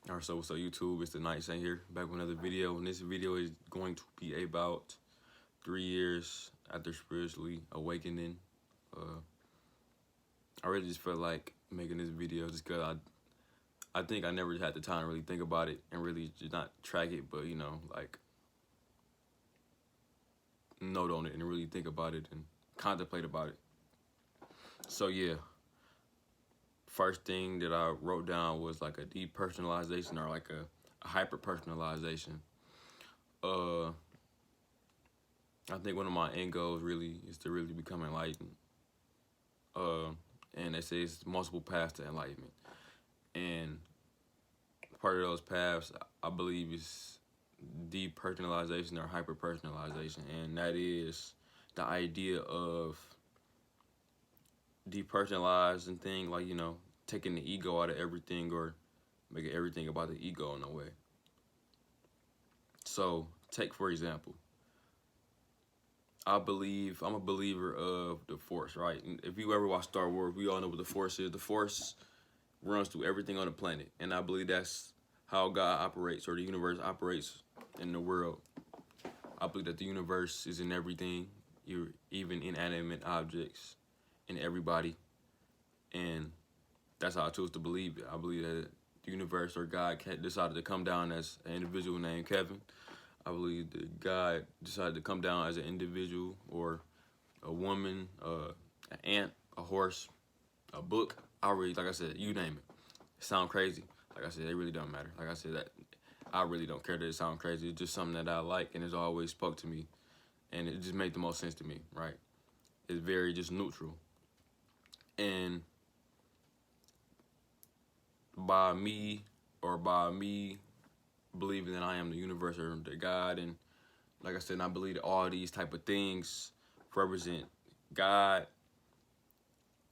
Alright, so YouTube, it's the Night Saint here, back with another video, and this video is going to be about 3 years after spiritually awakening. Uh, I really just felt like making this video just because I think I never had the time to really think about it and really just not track it, but like note on it and really think about it and contemplate about it. So yeah, first thing that I wrote down was like a depersonalization or like a hyper personalization. Uh, I think one of my end goals really is to really become enlightened. Uh, and they say it's multiple paths to enlightenment. And part of those paths, I believe, is depersonalization or hyper personalization. And that is the idea of depersonalizing thing, like, taking the ego out of everything or making everything about the ego in a way. So, take for example, I'm a believer of the Force, right? And if you ever watch Star Wars, we all know what the Force is. The Force runs through everything on the planet, and I believe that's how God operates or the universe operates in the world. I believe that the universe is in everything, you're even inanimate objects, in everybody, and that's how I choose to believe it. I believe that the universe or God decided to come down as an individual named Kevin. I believe that God decided to come down as an individual or a woman, an ant, a horse, a book. Like I said, you name it. Sound crazy. Like I said, it really don't matter. Like I said, that I really don't care that it sound crazy. It's just something that I like and it's always spoke to me. And it just made the most sense to me, right? It's very just neutral. And by me believing that I am the universe or the God, and like I said, I believe that all these type of things represent God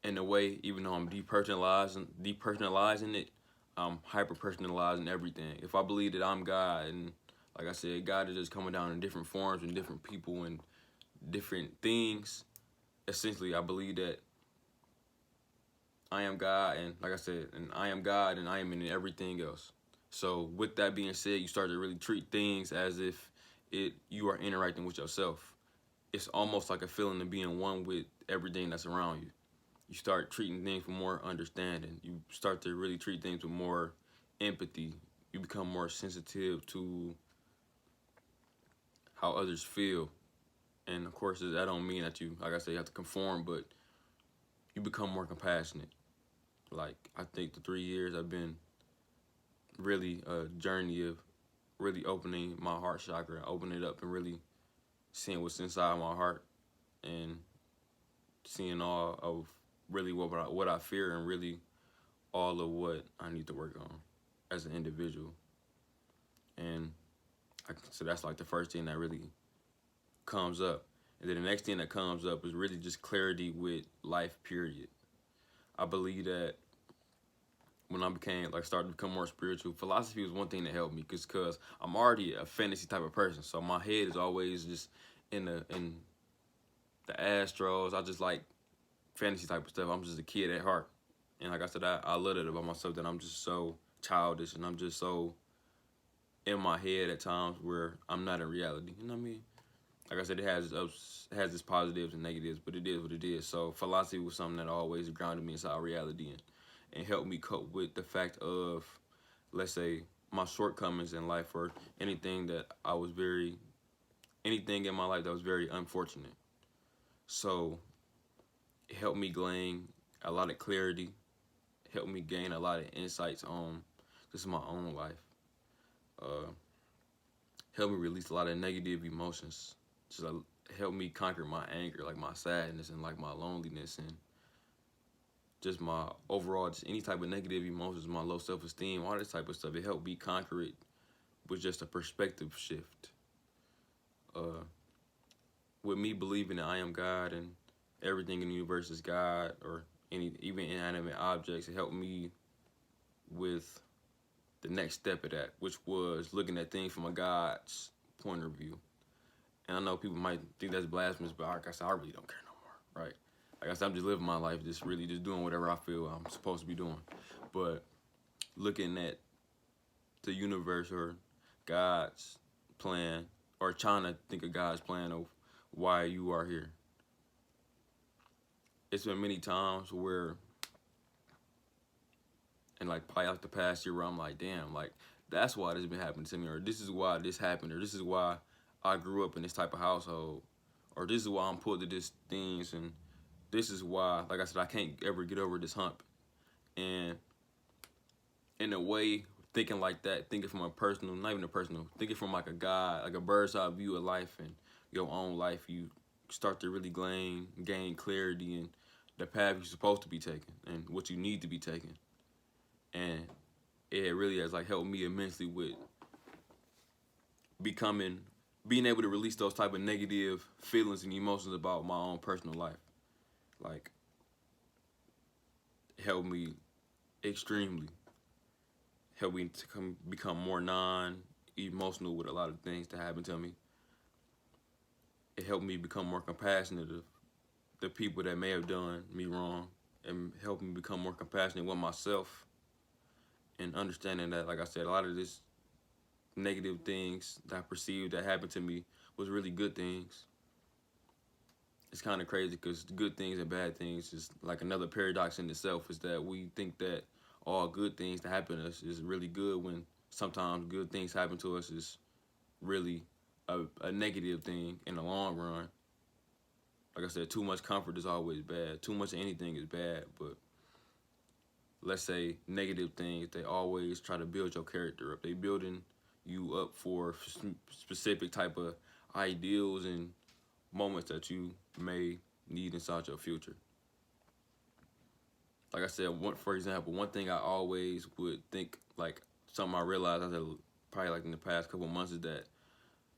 in a way, even though I'm depersonalizing it, I'm hyper personalizing everything. If I believe that I'm God, and like I said, God is just coming down in different forms and different people and different things, essentially I believe that I am God, and like I said, and I am God, and I am in everything else. So with that being said, you start to really treat things as if you are interacting with yourself. It's almost like a feeling of being one with everything that's around you. You start treating things with more understanding. You start to really treat things with more empathy. You become more sensitive to how others feel. And of course, that don't mean that you, like I said, you have to conform, but you become more compassionate. Like, I think the 3 years have been really a journey of really opening my heart chakra, opening it up and really seeing what's inside my heart and seeing all of really what I fear and really all of what I need to work on as an individual. And so that's like the first thing that really comes up. And then the next thing that comes up is really just clarity with life, period. I believe that when I started to become more spiritual, philosophy was one thing that helped me because I'm already a fantasy type of person. So my head is always just in the Astros. I just like fantasy type of stuff. I'm just a kid at heart. And like I said, I love it about myself that I'm just so childish and I'm just so in my head at times where I'm not in reality. You know what I mean? Like I said, it has its positives and negatives, but it is what it is. So philosophy was something that always grounded me inside reality and helped me cope with the fact of, let's say, my shortcomings in life or anything in my life that was very unfortunate. So it helped me gain a lot of clarity, helped me gain a lot of insights on just my own life. Uh, Helped me release a lot of negative emotions. Just helped me conquer my anger, like my sadness and like my loneliness and just my overall, just any type of negative emotions, my low self-esteem, all this type of stuff. It helped me conquer it with just a perspective shift. Uh, with me believing that I am God and everything in the universe is God, or even inanimate objects, it helped me with the next step of that, which was looking at things from a God's point of view. And I know people might think that's blasphemous, but like I said, I really don't care no more, right? Like I said, I'm just living my life, just doing whatever I feel I'm supposed to be doing. But looking at the universe or God's plan, or trying to think of God's plan of why you are here. It's been many times where, and like probably like the past year, where I'm like, damn, like that's why this been happening to me, or this is why this happened, or this is why I grew up in this type of household, or this is why I'm put to these things, and this is why, like I said, I can't ever get over this hump. And in a way, thinking like that, thinking from a personal, not even a personal, thinking from like a God, like a bird's eye view of life and your own life, you start to really gain clarity in the path you're supposed to be taking and what you need to be taking. And it really has like helped me immensely with being able to release those type of negative feelings and emotions about my own personal life. Like, it helped me extremely. Helped me to become more non-emotional with a lot of things that happened to me. It helped me become more compassionate of the people that may have done me wrong, and helped me become more compassionate with myself, and understanding that, like I said, a lot of this negative things that I perceived that happened to me was really good things. It's kind of crazy because good things and bad things is like another paradox in itself, is that we think that all good things that happen to us is really good, when sometimes good things happen to us is really a negative thing in the long run. Like I said, too much comfort is always bad. Too much of anything is bad, but let's say negative things, they always try to build your character up. They building you up for specific type of ideals and moments that you may need inside your future. Like I said, for example, one thing I always would think, like something I realized after probably like in the past couple months, is that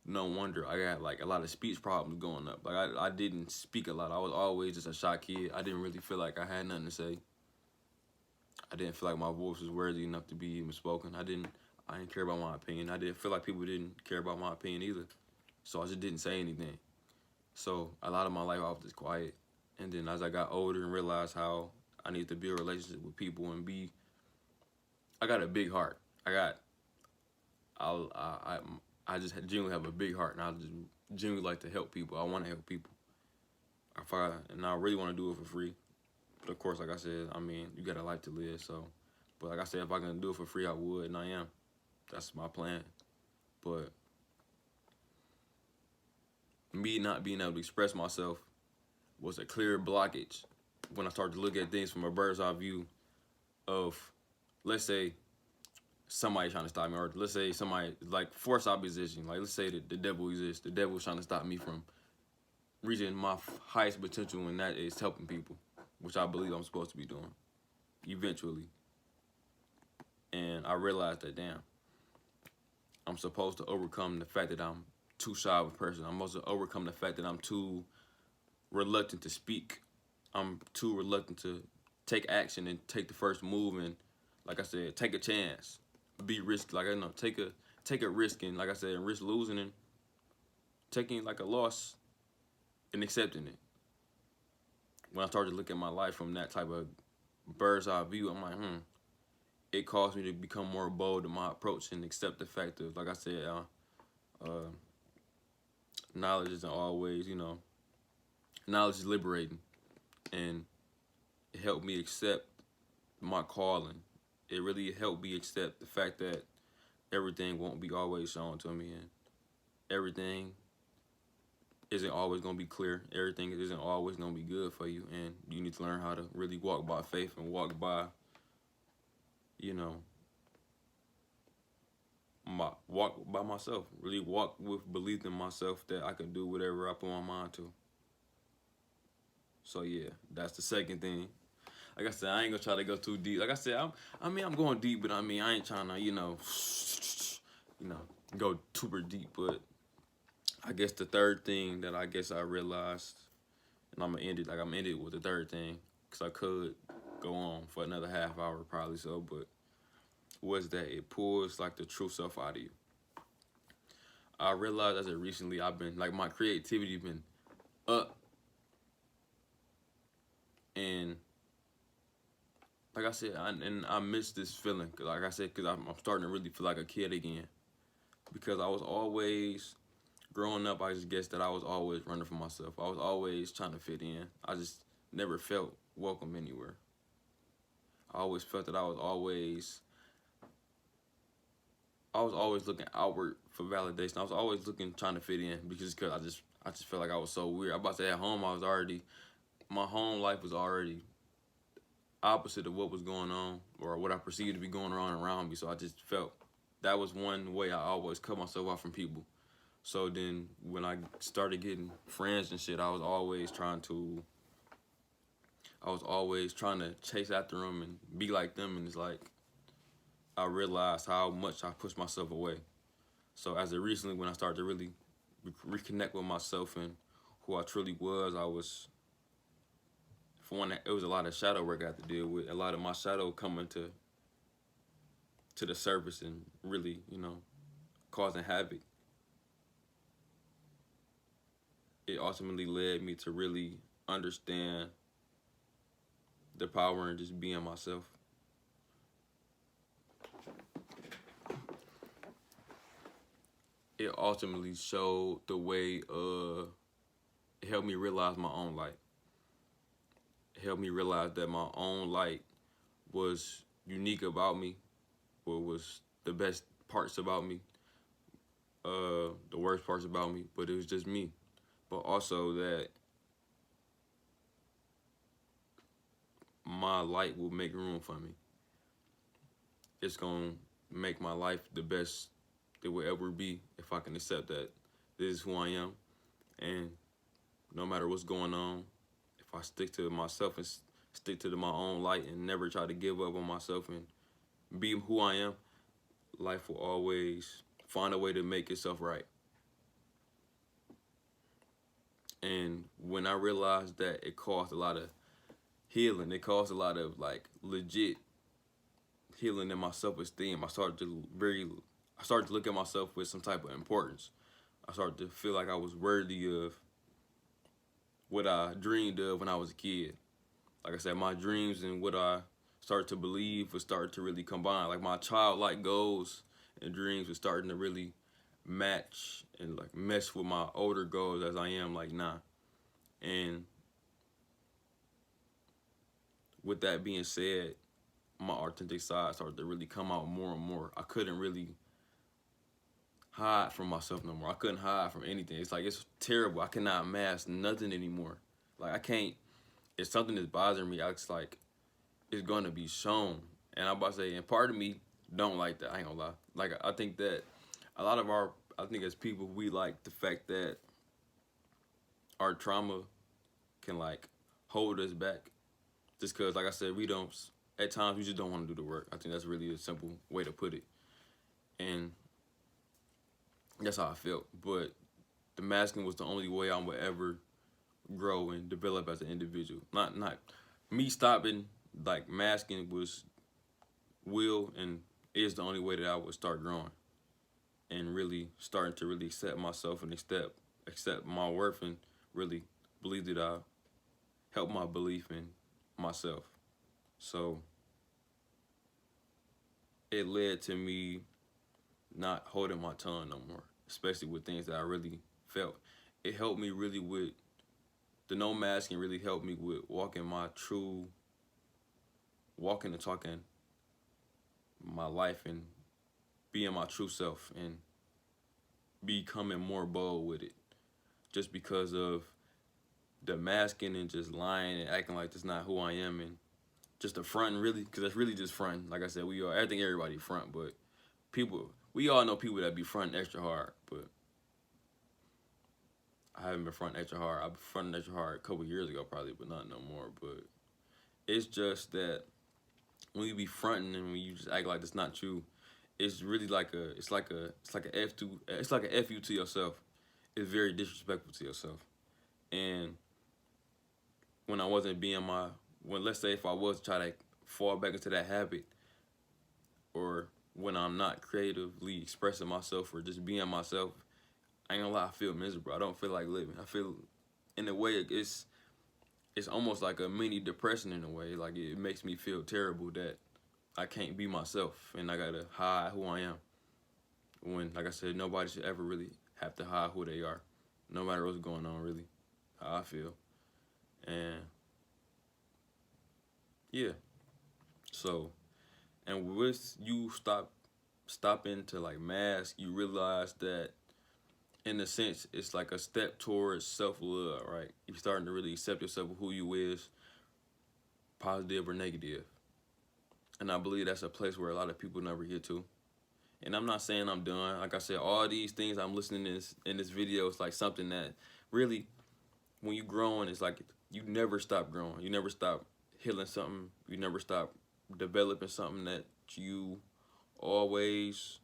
no wonder I got like a lot of speech problems going up. Like I didn't speak a lot. I was always just a shy kid. I didn't really feel like I had nothing to say. I didn't feel like my voice was worthy enough to be even spoken. I didn't care about my opinion. I didn't feel like people didn't care about my opinion either. So I just didn't say anything. So a lot of my life I was just quiet. And then as I got older and realized how I need to build a relationship with people and I got a big heart. I just genuinely have a big heart, and I just genuinely like to help people. I want to help people. And I really want to do it for free. But of course, like I said, I mean, you got a life to live, so. But like I said, if I can do it for free, I would, and I am. That's my plan. But me not being able to express myself was a clear blockage when I started to look at things from a bird's eye view of, let's say, somebody trying to stop me, or let's say somebody, like, force opposition. Like, let's say that the devil exists. The devil is trying to stop me from reaching my highest potential, and that is helping people, which I believe I'm supposed to be doing eventually. And I realized that, damn, I'm supposed to overcome the fact that I'm too shy of a person. I'm supposed to overcome the fact that I'm too reluctant to speak. I'm too reluctant to take action and take the first move, and, like I said, take a chance, be risky. Like, I know, take a risk, and, like I said, risk losing and taking like a loss and accepting it. When I started to look at my life from that type of bird's eye view, I'm like, it caused me to become more bold in my approach and accept the fact of, like I said, knowledge isn't always, knowledge is liberating, and it helped me accept my calling. It really helped me accept the fact that everything won't be always shown to me, and everything isn't always going to be clear. Everything isn't always going to be good for you, and you need to learn how to really walk by faith and walk by, walk by myself. Really walk with belief in myself that I can do whatever I put my mind to. So yeah, that's the second thing. Like I said, I ain't gonna try to go too deep. Like I said, I'm going deep, but I ain't trying to, go super deep. But I guess the third thing that I realized, and I'm gonna end it with the third thing, because I could go on for another half hour probably so, but was that it pulls like the true self out of you. I realized as of recently, I've been, like, my creativity been up, and like like I said, and I miss this feeling. Like I said, because I'm starting to really feel like a kid again. Because I was always, growing up, I just guess that I was always running for myself. I was always trying to fit in. I just never felt welcome anywhere. I always felt that I was always looking outward for validation. I was always looking, trying to fit in because I just felt like I was so weird. I'm about to say at home, my home life was already opposite of what was going on or what I perceived to be going on around me. So I just felt that was one way I always cut myself off from people. So then when I started getting friends and shit, I was always trying to chase after them and be like them. And it's like, I realized how much I pushed myself away. So as of recently, when I started to really reconnect with myself and who I truly was, for one, it was a lot of shadow work I had to deal with. A lot of my shadow coming to the surface and really, causing havoc. It ultimately led me to really understand the power in just being myself. It ultimately showed the way, it helped me realize my own light. It helped me realize that my own light was unique about me, what was the best parts about me, the worst parts about me, but it was just me. But also that my light will make room for me. It's gonna make my life the best it will ever be if I can accept that this is who I am. And no matter what's going on, if I stick to myself and stick to my own light and never try to give up on myself and be who I am, life will always find a way to make itself right. And when I realized that it caused a lot of healing, it caused a lot of like legit healing in my self-esteem. I started to look at myself with some type of importance. I started to feel like I was worthy of what I dreamed of when I was a kid. Like I said, my dreams and what I started to believe was starting to really combine. Like my childlike goals and dreams were starting to really match and like mesh with my older goals as I am like now. And with that being said, my authentic side started to really come out more and more. I couldn't really hide from myself no more. I couldn't hide from anything. It's like, it's terrible. I cannot mask nothing anymore. Like I can't, if something is bothering me, it's like, it's gonna be shown. And I'm about to say, and part of me don't like that, I ain't gonna lie. Like I think that I think as people, we like the fact that our trauma can like hold us back. Just cause like I said, at times we just don't want to do the work. I think that's really a simple way to put it. And that's how I felt. But the masking was the only way I would ever grow and develop as an individual. Not me stopping like masking will and is the only way that I would start growing and really starting to really accept myself and accept my worth and really believe that I help my belief in myself. So it led to me not holding my tongue no more, especially with things that I really felt. It helped me really with the no masking, really helped me with walking and talking my life and being my true self and becoming more bold with it. Just because of the masking and just lying and acting like that's not who I am and just the fronting really, because that's really just fronting. Like I said, I think everybody front, but we all know people that be fronting extra hard, but I haven't been fronting extra hard. I've been fronting extra hard a couple years ago probably, but not no more. But it's just that when you be fronting and when you just act like that's not you, it's really like it's like a F you to yourself. It's very disrespectful to yourself. And when I wasn't let's say if I was to try to fall back into that habit, or when I'm not creatively expressing myself or just being myself, I ain't gonna lie, I feel miserable. I don't feel like living. I feel, in a way, it's almost like a mini depression in a way. Like it makes me feel terrible that I can't be myself and I gotta hide who I am. When, like I said, nobody should ever really have to hide who they are, no matter what's going on, really, how I feel. And yeah, so, and with you stopping to like mask, you realize that in a sense, it's like a step towards self-love, right? You're starting to really accept yourself for who you is, positive or negative. And I believe that's a place where a lot of people never get to. And I'm not saying I'm done. Like I said, all these things I'm listening to in this video is like something that really, when you growing, it's like you never stop growing. You never stop healing something. You never stop developing something that you always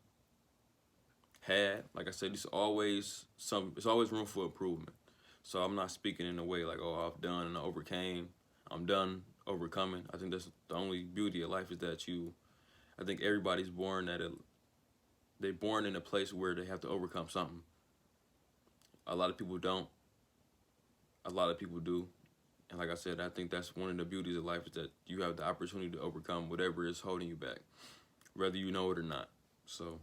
had. Like I said, it's always room for improvement. So I'm not speaking in a way like, oh, I've done and I overcame. I'm done overcoming. I think that's the only beauty of life is that I think everybody's born they're born in a place where they have to overcome something. A lot of people don't. A lot of people do. And like I said, I think that's one of the beauties of life is that you have the opportunity to overcome whatever is holding you back, whether you know it or not. So,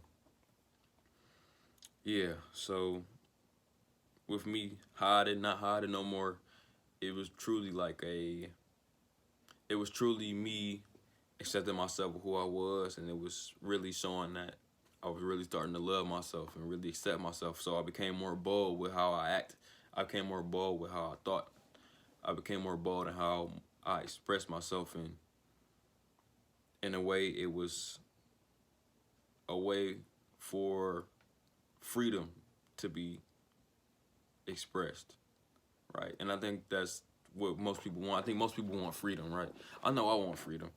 yeah. So, with me not hiding no more, it was truly me accepting myself for who I was, and it was really showing that I was really starting to love myself and really accept myself. So I became more bold with how I act. I became more bold with how I thought. I became more bold in how I expressed myself, and in a way, it was a way for freedom to be expressed, right? And I think that's what most people want. I think most people want freedom, right? I know I want freedom,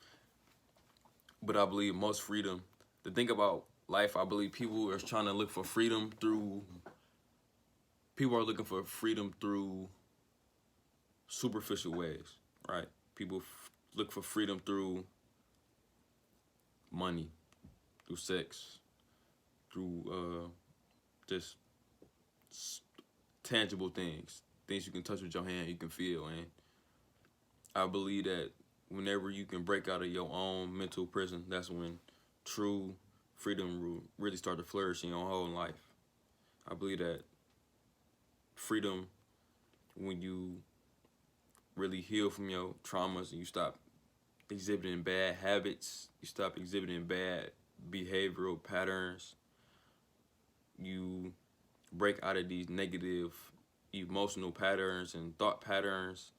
but I believe most freedom, to think about life, I believe people are trying to look for freedom through, people are looking for freedom through superficial ways, right? People look for freedom through money, through sex, through just tangible things you can touch with your hand, you can feel. And I believe that whenever you can break out of your own mental prison, that's when true freedom will really start to flourish in your whole life. I believe that freedom, when you really heal from your traumas and you stop exhibiting bad habits, you stop exhibiting bad behavioral patterns, you break out of these negative emotional patterns and thought patterns,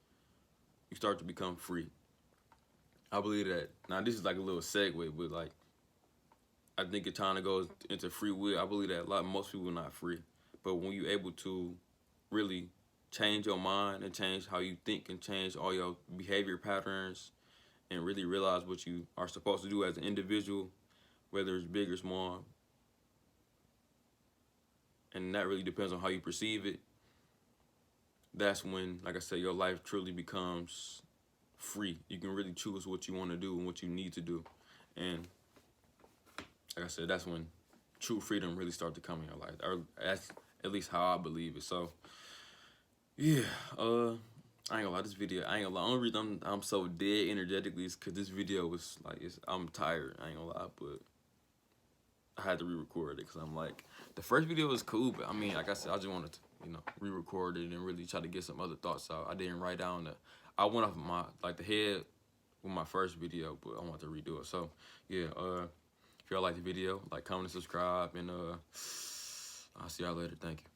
you start to become free. I believe that, now this is like a little segue, but like, I think it kind of goes into free will. I believe that most people are not free. But when you're able to really change your mind and change how you think and change all your behavior patterns and really realize what you are supposed to do as an individual, whether it's big or small, and that really depends on how you perceive it, that's when, like I said, your life truly becomes free. You can really choose what you want to do and what you need to do. And like I said, that's when true freedom really starts to come in your life. Or that's at least how I believe it. So, yeah, I ain't gonna lie, this video, I ain't gonna lie. The only reason I'm so dead energetically is because this video was like, I'm tired, I ain't gonna lie, but I had to re-record it because I'm like, the first video was cool, but I mean, like I said, I just wanted to, re-record it and really try to get some other thoughts out. I didn't write down I went off the head with my first video, but I want to redo it. So, yeah, if y'all like the video, like, comment, and subscribe, and I'll see y'all later. Thank you.